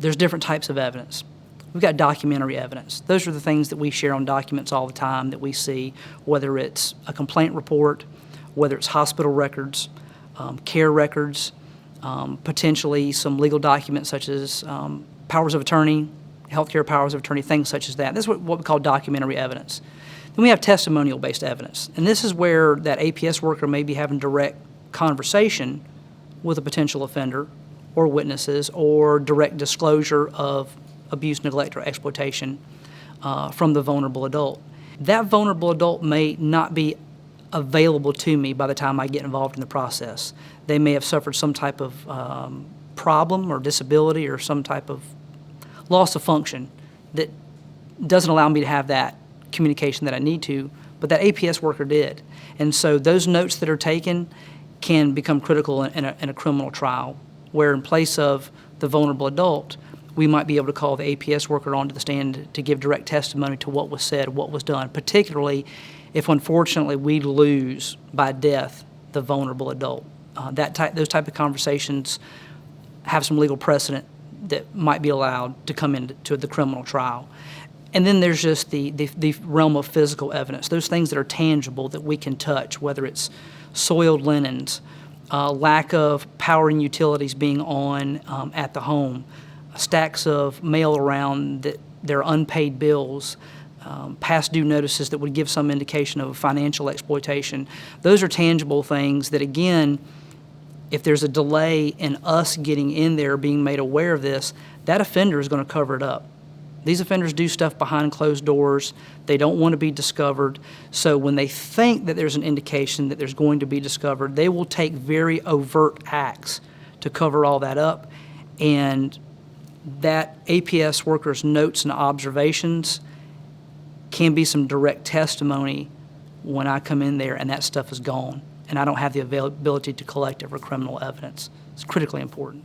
there's different types of evidence. We've got documentary evidence. Those are the things that we share on documents all the time that we see, whether it's a complaint report, whether it's hospital records, care records, potentially some legal documents such as powers of attorney, healthcare powers of attorney, things such as that. This is what we call documentary evidence. Then we have testimonial-based evidence, and this is where that APS worker may be having direct conversation with a potential offender or witnesses, or direct disclosure of abuse, neglect, or exploitation from the vulnerable adult. That vulnerable adult may not be available to me by the time I get involved in the process. They may have suffered some type of problem or disability or some type of loss of function that doesn't allow me to have that communication that I need to, but that APS worker did. And so those notes that are taken can become critical in a criminal trial, where in place of the vulnerable adult, we might be able to call the APS worker onto the stand to give direct testimony to what was said, what was done, particularly if unfortunately we lose by death the vulnerable adult. Those type of conversations have some legal precedent that might be allowed to come into the criminal trial. And then there's just the realm of physical evidence, those things that are tangible that we can touch, whether it's soiled linens, lack of power and utilities being on at the home, stacks of mail around that there are unpaid bills, past due notices that would give some indication of financial exploitation. Those are tangible things that, again, if there's a delay in us getting in there, being made aware of this, that offender is going to cover it up. These offenders do stuff behind closed doors. They don't want to be discovered. So when they think that there's an indication that there's going to be discovered, they will take very overt acts to cover all that up. And that APS worker's notes and observations can be some direct testimony when I come in there and that stuff is gone and I don't have the availability to collect it for criminal evidence. It's critically important.